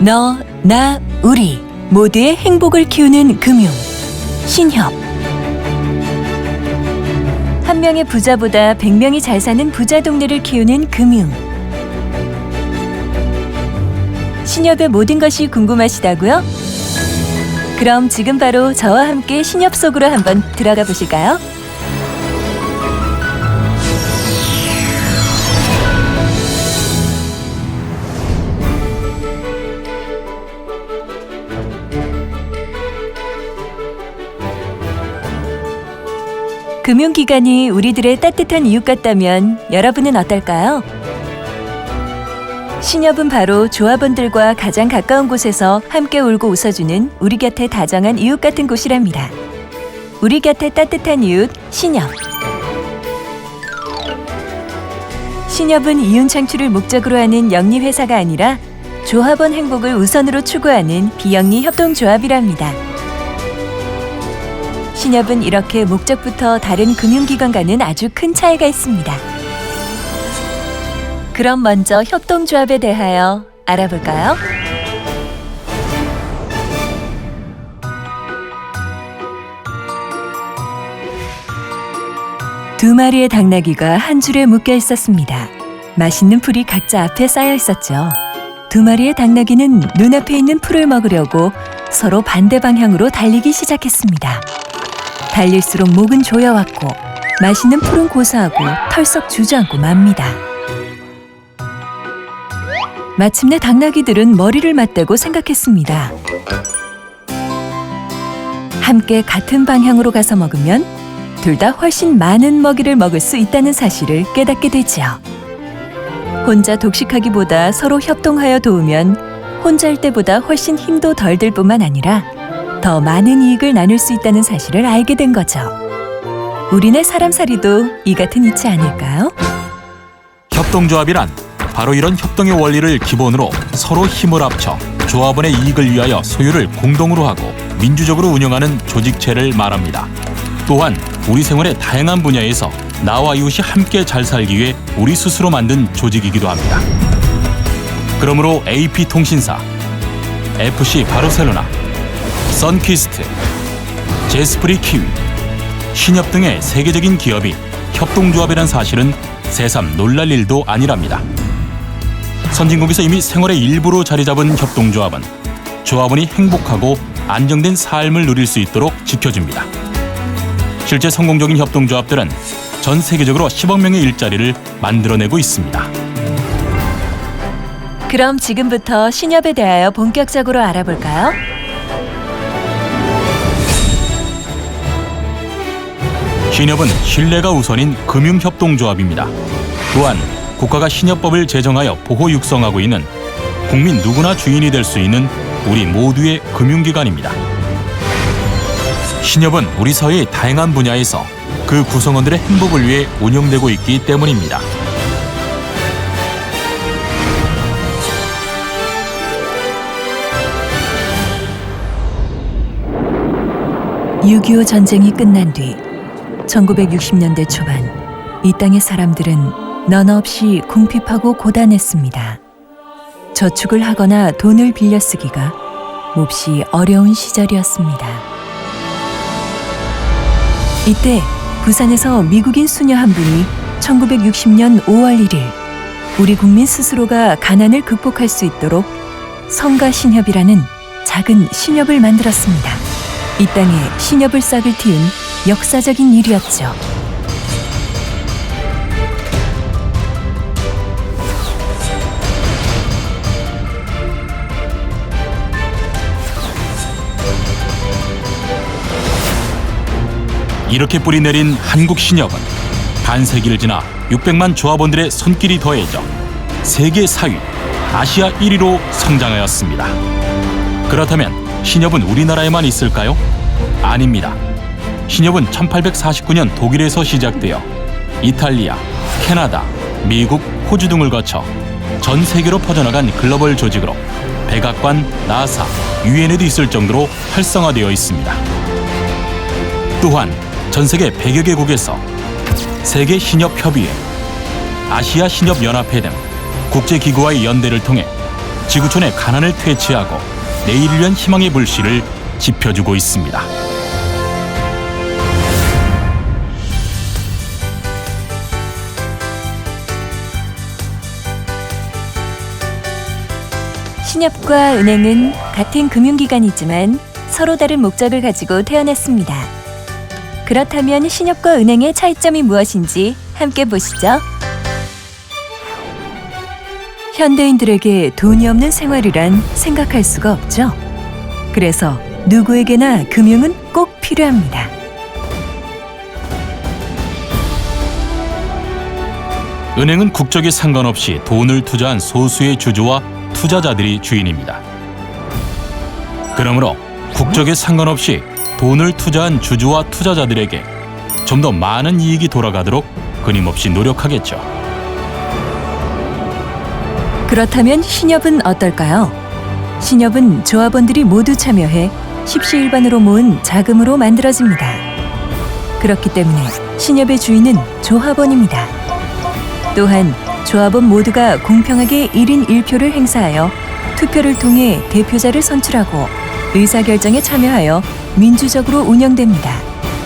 너, 나, 우리 모두의 행복을 키우는 금융 신협. 한 명의 부자보다 100명이 잘 사는 부자 동네를 키우는 금융 신협의 모든 것이 궁금하시다고요? 그럼 지금 바로 저와 함께 신협 속으로 한번 들어가 보실까요? 금융기관이 우리들의 따뜻한 이웃 같다면 여러분은 어떨까요? 신협은 바로 조합원들과 가장 가까운 곳에서 함께 울고 웃어주는 우리 곁의 다정한 이웃 같은 곳이랍니다. 우리 곁의 따뜻한 이웃 신협. 신협은 이윤 창출을 목적으로 하는 영리회사가 아니라 조합원 행복을 우선으로 추구하는 비영리 협동조합이랍니다. 신협은 이렇게 목적부터 다른 금융기관과는 아주 큰 차이가 있습니다. 그럼 먼저 협동조합에 대하여 알아볼까요? 두 마리의 당나귀가 한 줄에 묶여 있었습니다. 맛있는 풀이 각자 앞에 쌓여 있었죠. 두 마리의 당나귀는 눈앞에 있는 풀을 먹으려고 서로 반대 방향으로 달리기 시작했습니다. 달릴수록 목은 조여왔고 맛있는 풀은 고소하고 털썩 주저앉고 맙니다. 마침내 당나귀들은 머리를 맞대고 생각했습니다. 함께 같은 방향으로 가서 먹으면 둘 다 훨씬 많은 먹이를 먹을 수 있다는 사실을 깨닫게 되지요. 혼자 독식하기보다 서로 협동하여 도우면 혼자일 때보다 훨씬 힘도 덜 들 뿐만 아니라 더 많은 이익을 나눌 수 있다는 사실을 알게 된 거죠. 우리네 사람살이도 이 같은 이치 아닐까요? 협동조합이란 바로 이런 협동의 원리를 기본으로 서로 힘을 합쳐 조합원의 이익을 위하여 소유를 공동으로 하고 민주적으로 운영하는 조직체를 말합니다. 또한 우리 생활의 다양한 분야에서 나와 이웃이 함께 잘 살기 위해 우리 스스로 만든 조직이기도 합니다. 그러므로 AP통신사, FC 바르셀로나, 선퀴스트, 제스프리 키위, 신협 등의 세계적인 기업이 협동조합이란 사실은 새삼 놀랄 일도 아니랍니다. 선진국에서 이미 생활의 일부로 자리 잡은 협동조합은 조합원이 행복하고 안정된 삶을 누릴 수 있도록 지켜줍니다. 실제 성공적인 협동조합들은 전 세계적으로 10억 명의 일자리를 만들어내고 있습니다. 그럼 지금부터 신협에 대하여 본격적으로 알아볼까요? 신협은 신뢰가 우선인 금융협동조합입니다. 또한 국가가 신협법을 제정하여 보호 육성하고 있는 국민 누구나 주인이 될 수 있는 우리 모두의 금융기관입니다. 신협은 우리 사회의 다양한 분야에서 그 구성원들의 행복을 위해 운영되고 있기 때문입니다. 6.25 전쟁이 끝난 뒤 1960년대 초반 이 땅의 사람들은 너나 없이 궁핍하고 고단했습니다. 저축을 하거나 돈을 빌려 쓰기가 몹시 어려운 시절이었습니다. 이때 부산에서 미국인 수녀 한 분이 1960년 5월 1일 우리 국민 스스로가 가난을 극복할 수 있도록 성가신협이라는 작은 신협을 만들었습니다. 이 땅에 신협을 싹을 틔운 역사적인 일이었죠. 이렇게 뿌리내린 한국신협은 반세기를 지나 600만 조합원들의 손길이 더해져 세계 4위, 아시아 1위로 성장하였습니다. 그렇다면 신협은 우리나라에만 있을까요? 아닙니다. 신협은 1849년 독일에서 시작되어 이탈리아, 캐나다, 미국, 호주 등을 거쳐 전 세계로 퍼져나간 글로벌 조직으로 백악관, 나사, 유엔에도 있을 정도로 활성화되어 있습니다. 또한 전 세계 100여 개국에서 세계 신협 협의회, 아시아 신협 연합회 등 국제기구와의 연대를 통해 지구촌의 가난을 퇴치하고 내일을 위한 희망의 불씨를 지펴주고 있습니다. 신협과 은행은 같은 금융기관이지만 서로 다른 목적을 가지고 태어났습니다. 그렇다면 신협과 은행의 차이점이 무엇인지 함께 보시죠. 현대인들에게 돈이 없는 생활이란 생각할 수가 없죠. 그래서 누구에게나 금융은 꼭 필요합니다. 은행은 국적에 상관없이 돈을 투자한 소수의 주주와 투자자들이 주인입니다. 그러므로 국적에 상관없이 돈을 투자한 주주와 투자자들에게 좀 더 많은 이익이 돌아가도록 끊임없이 노력하겠죠. 그렇다면 신협은 어떨까요? 신협은 조합원들이 모두 참여해 십시일반으로 모은 자금으로 만들어집니다. 그렇기 때문에 신협의 주인은 조합원입니다. 또한 조합원 모두가 공평하게 1인 1표를 행사하여 투표를 통해 대표자를 선출하고 의사결정에 참여하여 민주적으로 운영됩니다.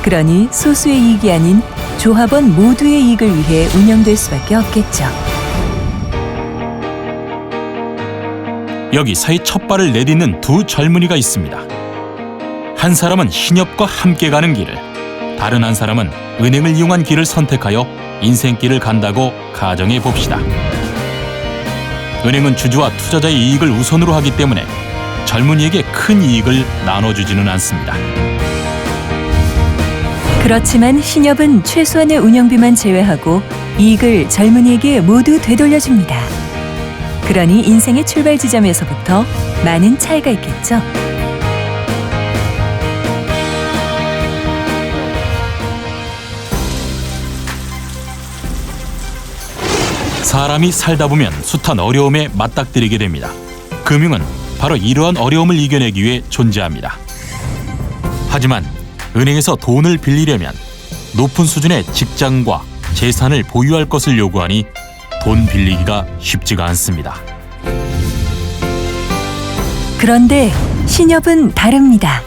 그러니 소수의 이익이 아닌 조합원 모두의 이익을 위해 운영될 수밖에 없겠죠. 여기 사이 첫 발을 내딛는 두 젊은이가 있습니다. 한 사람은 신협과 함께 가는 길을, 다른 한 사람은 은행을 이용한 길을 선택하여 인생길을 간다고 가정해 봅시다. 은행은 주주와 투자자의 이익을 우선으로 하기 때문에 젊은이에게 큰 이익을 나눠주지는 않습니다. 그렇지만 신협은 최소한의 운영비만 제외하고 이익을 젊은이에게 모두 되돌려줍니다. 그러니 인생의 출발 지점에서부터 많은 차이가 있겠죠. 사람이 살다 보면 숱한 어려움에 맞닥뜨리게 됩니다. 금융은 바로 이러한 어려움을 이겨내기 위해 존재합니다. 하지만 은행에서 돈을 빌리려면 높은 수준의 직장과 재산을 보유할 것을 요구하니 돈 빌리기가 쉽지가 않습니다. 그런데 신협은 다릅니다.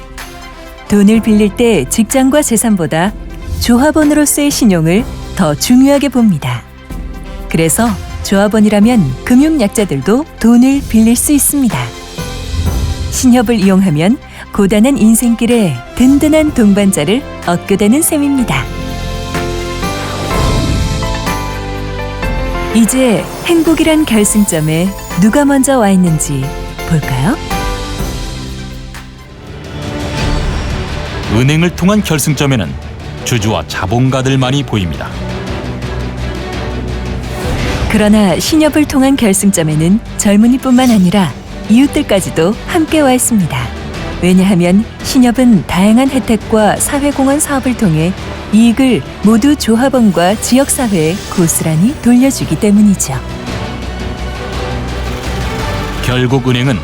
돈을 빌릴 때 직장과 재산보다 조합원으로서의 신용을 더 중요하게 봅니다. 그래서 조합원이라면 금융약자들도 돈을 빌릴 수 있습니다. 신협을 이용하면 고단한 인생길에 든든한 동반자를 얻게 되는 셈입니다. 이제 행복이란 결승점에 누가 먼저 와 있는지 볼까요? 은행을 통한 결승점에는 주주와 자본가들만이 보입니다. 그러나 신협을 통한 결승점에는 젊은이뿐만 아니라 이웃들까지도 함께 와 있습니다. 왜냐하면 신협은 다양한 혜택과 사회공헌 사업을 통해 이익을 모두 조합원과 지역사회에 고스란히 돌려주기 때문이죠. 결국 은행은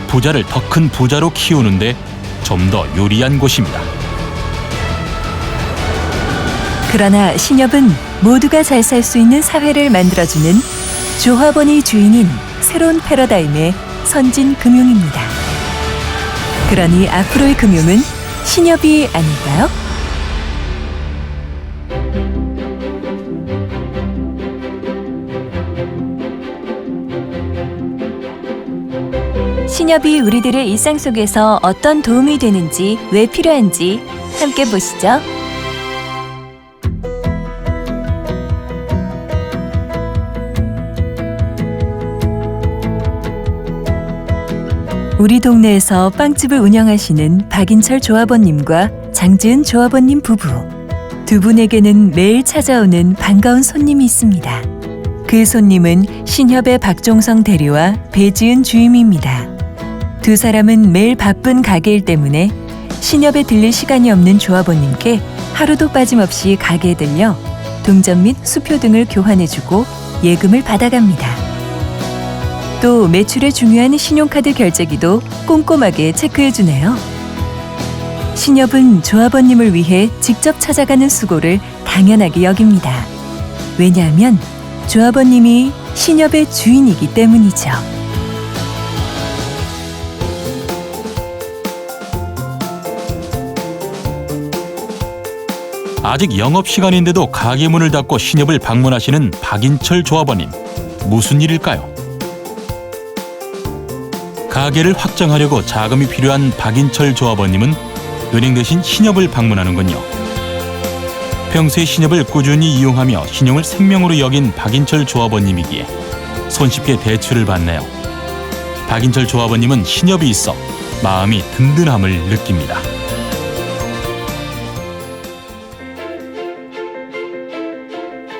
부자를 더 큰 부자로 키우는데 좀 더 유리한 곳입니다. 그러나 신협은 모두가 잘 살 수 있는 사회를 만들어주는 조합원이 주인인 새로운 패러다임의 선진 금융입니다. 그러니 앞으로의 금융은 신협이 아닐까요? 신협이 우리들의 일상 속에서 어떤 도움이 되는지, 왜 필요한지 함께 보시죠. 우리 동네에서 빵집을 운영하시는 박인철 조합원님과 장지은 조합원님 부부. 두 분에게는 매일 찾아오는 반가운 손님이 있습니다. 그 손님은 신협의 박종성 대리와 배지은 주임입니다. 두 사람은 매일 바쁜 가게일 때문에 신협에 들릴 시간이 없는 조합원님께 하루도 빠짐없이 가게에 들려 동전 및 수표 등을 교환해주고 예금을 받아갑니다. 또 매출에 중요한 신용카드 결제기도 꼼꼼하게 체크해주네요. 신협은 조합원님을 위해 직접 찾아가는 수고를 당연하게 여깁니다. 왜냐하면 조합원님이 신협의 주인이기 때문이죠. 아직 영업시간인데도 가게 문을 닫고 신협을 방문하시는 박인철 조합원님. 무슨 일일까요? 가게를 확장하려고 자금이 필요한 박인철 조합원님은 은행 대신 신협을 방문하는군요. 평소에 신협을 꾸준히 이용하며 신용을 생명으로 여긴 박인철 조합원님이기에 손쉽게 대출을 받네요. 박인철 조합원님은 신협이 있어 마음이 든든함을 느낍니다.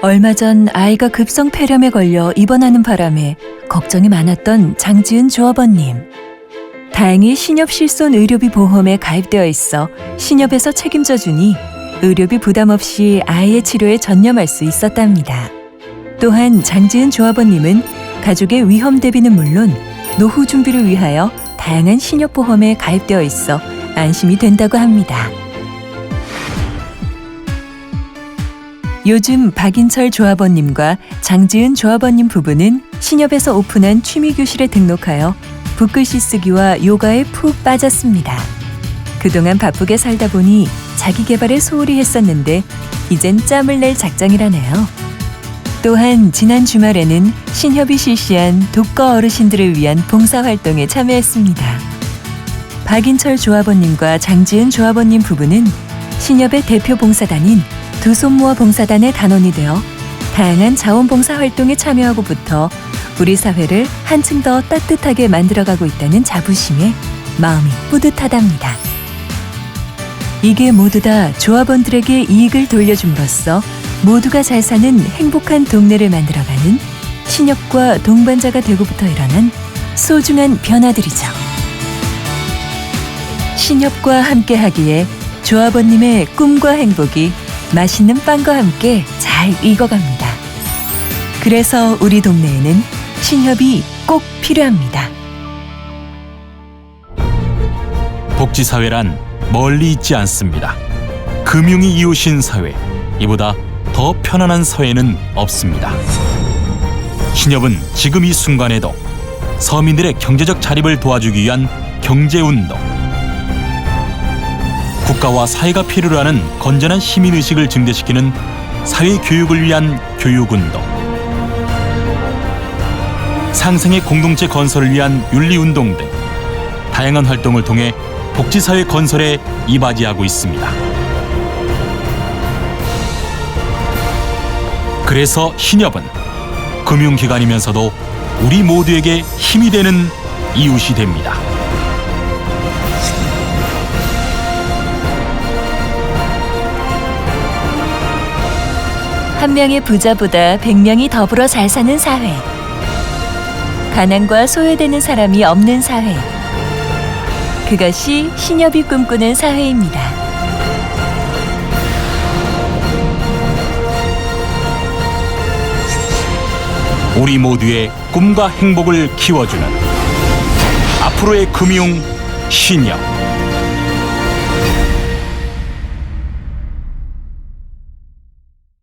얼마 전 아이가 급성 폐렴에 걸려 입원하는 바람에 걱정이 많았던 장지은 조합원님. 다행히 신협 실손 의료비 보험에 가입되어 있어 신협에서 책임져 주니 의료비 부담 없이 아이의 치료에 전념할 수 있었답니다. 또한 장지은 조합원님은 가족의 위험 대비는 물론 노후 준비를 위하여 다양한 신협 보험에 가입되어 있어 안심이 된다고 합니다. 요즘 박인철 조합원님과 장지은 조합원님 부부는 신협에서 오픈한 취미교실에 등록하여 붓글씨 쓰기와 요가에 푹 빠졌습니다. 그동안 바쁘게 살다 보니 자기 개발에 소홀히 했었는데 이젠 짬을 낼 작정이라네요. 또한 지난 주말에는 신협이 실시한 독거 어르신들을 위한 봉사활동에 참여했습니다. 박인철 조합원님과 장지은 조합원님 부부는 신협의 대표 봉사단인 두 손 모아 봉사단의 단원이 되어 다양한 자원봉사 활동에 참여하고부터 우리 사회를 한층 더 따뜻하게 만들어가고 있다는 자부심에 마음이 뿌듯하답니다. 이게 모두 다 조합원들에게 이익을 돌려줌으로써 모두가 잘 사는 행복한 동네를 만들어가는 신협과 동반자가 되고부터 일어난 소중한 변화들이죠. 신협과 함께하기에 조합원님의 꿈과 행복이 맛있는 빵과 함께 잘 익어갑니다. 그래서 우리 동네에는 신협이 꼭 필요합니다. 복지사회란 멀리 있지 않습니다. 금융이 이웃인 사회, 이보다 더 편안한 사회는 없습니다. 신협은 지금 이 순간에도 서민들의 경제적 자립을 도와주기 위한 경제운동, 국가와 사회가 필요로 하는 건전한 시민의식을 증대시키는 사회교육을 위한 교육운동, 상생의 공동체 건설을 위한 윤리운동 등 다양한 활동을 통해 복지사회 건설에 이바지하고 있습니다. 그래서 신협은 금융기관이면서도 우리 모두에게 힘이 되는 이웃이 됩니다. 한 명의 부자보다 100명이 더불어 잘 사는 사회. 가난과 소외되는 사람이 없는 사회. 그것이 신협이 꿈꾸는 사회입니다. 우리 모두의 꿈과 행복을 키워주는 앞으로의 금융 신협.